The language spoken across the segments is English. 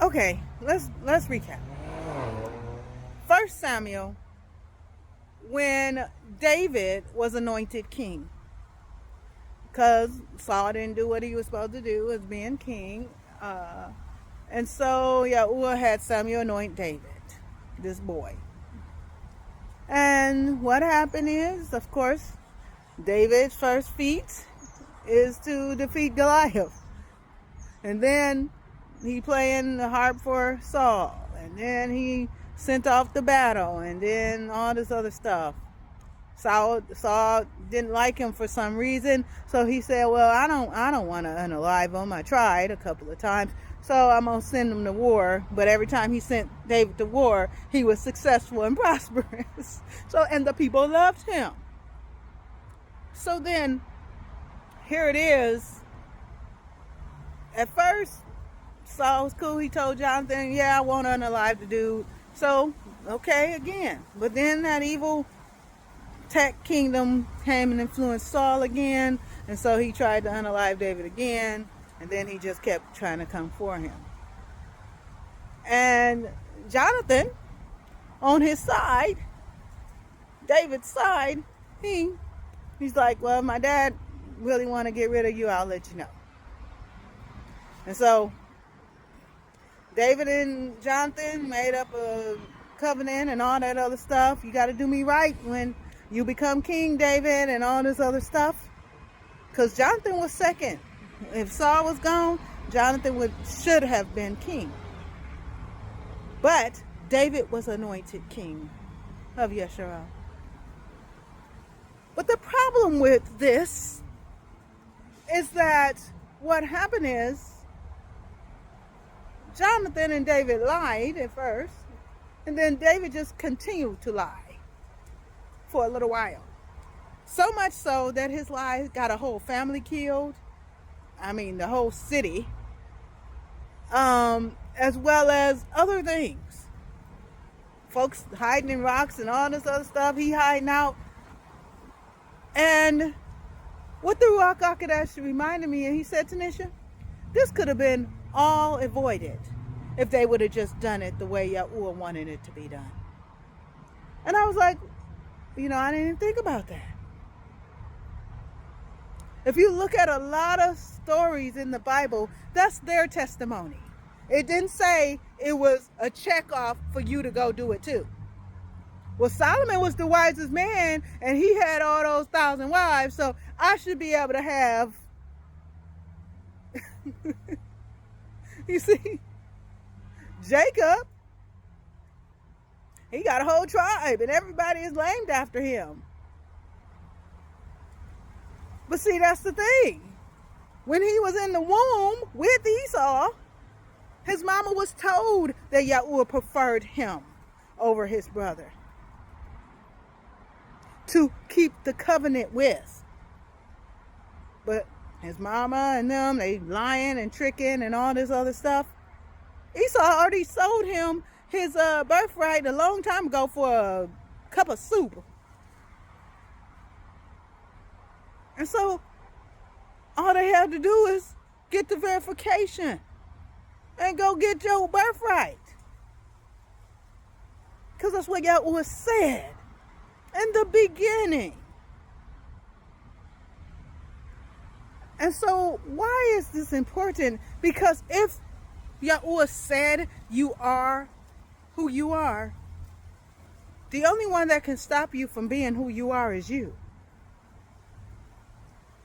Okay, let's recap. 1 Samuel, when David was anointed king, because Saul didn't do what he was supposed to do as being king, and so Yahuah had Samuel anoint David, this boy. And what happened is, of course, David's first feat is to defeat Goliath. And then he playing the harp for Saul. And then he sent off the battle. And then all this other stuff. Saul didn't like him for some reason. So he said, well, I don't want to unalive him. I tried a couple of times. So I'm going to send him to war. But every time he sent David to war, he was successful and prosperous. And the people loved him. So then, here it is. At first, Saul was cool. He told Jonathan, yeah, I want to unalive the dude. So, okay, again. But then that evil tech kingdom came and influenced Saul again. And so he tried to unalive David again. And then he just kept trying to come for him. And Jonathan, on his side, David's side, he's like, well, my dad really want to get rid of you. I'll let you know. And so David and Jonathan made up a covenant and all that other stuff. You got to do me right when you become king, David, and all this other stuff. Because Jonathan was second. If Saul was gone, Jonathan should have been king. But David was anointed king of Yeshua. But the problem with this is that what happened is Jonathan and David lied at first, and then David just continued to lie for a little while. So much so that his lies got a whole family killed. I mean, the whole city, as well as other things. Folks hiding in rocks and all this other stuff. He hiding out. And what the Ruach HaKodesh reminded me, and he said, Tanisha, this could have been all avoided if they would have just done it the way Yahuah wanted it to be done. And I was like, I didn't even think about that. If you look at a lot of stories in the Bible, that's their testimony. It didn't say it was a check off for you to go do it too. Well, Solomon was the wisest man, and he had all those 1,000 wives, so I should be able to have, you see, Jacob, he got a whole tribe, and everybody is named after him. But see, that's the thing. When he was in the womb with Esau, his mama was told that Yahuah preferred him over his brother to keep the covenant with. But his mama and them, they lying and tricking and all this other stuff. Esau already sold him his birthright a long time ago for a cup of soup. And so all they had to do is get the verification and go get your birthright. Because that's what Yahuah said in the beginning. And so why is this important? Because if Yahuah said you are who you are, the only one that can stop you from being who you are is you.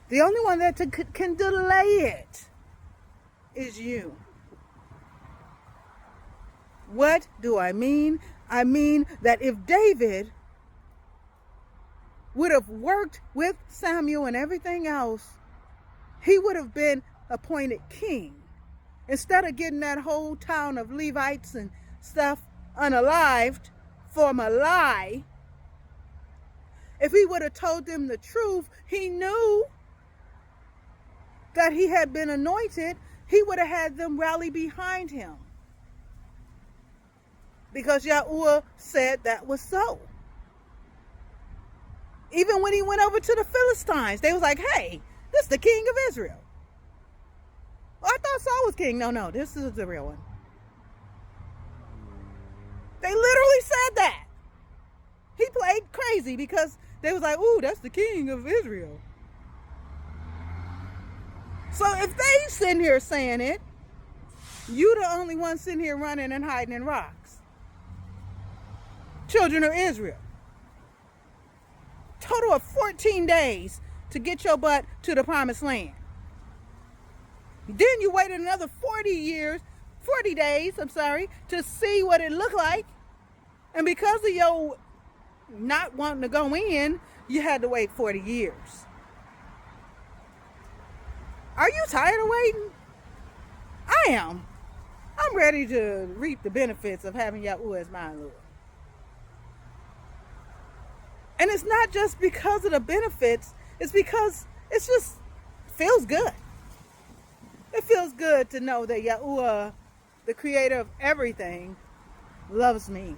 The only one that can delay it is you. What do I mean? I mean that if David would have worked with Samuel and everything else, he would have been appointed king. Instead of getting that whole town of Levites and stuff unalived from a lie, if he would have told them the truth, he knew that he had been anointed, he would have had them rally behind him. Because Yahuah said that was so. Even when he went over to the Philistines, they was like, hey, this is the king of Israel. Oh, I thought Saul was king. No, this is the real one. They literally said that. He played crazy because they was like, ooh, that's the king of Israel. So if they sitting here saying it, you the only one sitting here running and hiding in rocks. Children of Israel. Total of 14 days to get your butt to the promised land. Then you waited another 40 days, to see what it looked like. And because of your not wanting to go in, you had to wait 40 years. Are you tired of waiting? I am. I'm ready to reap the benefits of having Yahuah as my Lord. And it's not just because of the benefits, it's because it just feels good. It feels good to know that Yahuah, the creator of everything, loves me.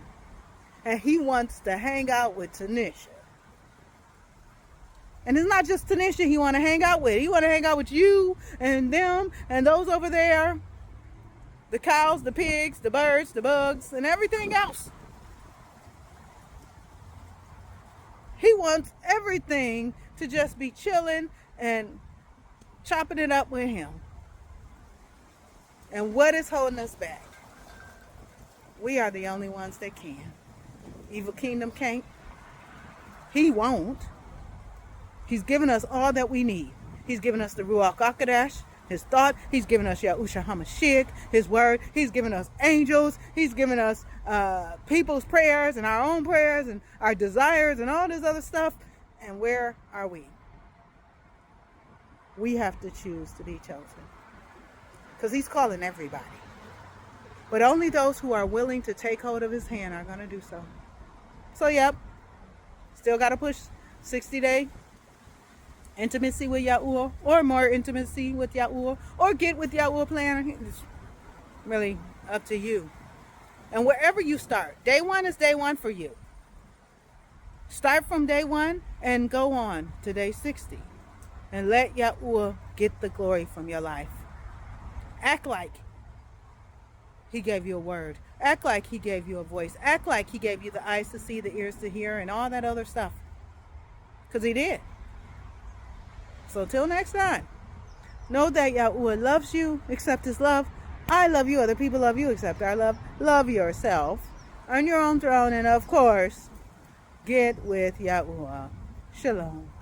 And he wants to hang out with Tanisha. And it's not just Tanisha he want to hang out with. He want to hang out with you and them and those over there. The cows, the pigs, the birds, the bugs, and everything else. He wants everything to just be chilling and chopping it up with him. And what is holding us back? We are the only ones that can. Evil kingdom can't. He won't. He's given us all that we need. He's given us the Ruach HaKodesh, his thought. He's given us Yahushua HaMashiach, his word. He's given us angels. He's given us people's prayers and our own prayers and our desires and all this other stuff. And where are we? We have to choose to be chosen. Because he's calling everybody. But only those who are willing to take hold of his hand are going to do so. So, yep. Still got to push 60-day intimacy with Yahuah, or more intimacy with Yahuah, or get with Yahuah Plan. It's really up to you. And wherever you start, day one is day one for you. Start from day one and go on to day 60. And let Yahuah get the glory from your life. Act like he gave you a word. Act like he gave you a voice. Act like he gave you the eyes to see, the ears to hear, and all that other stuff. Because he did. So till next time, know that Yahuah loves you. Accept his love. I love you. Other people love you. Accept our love. Love yourself. Earn your own throne. And of course, get with Yahuah. Shalom.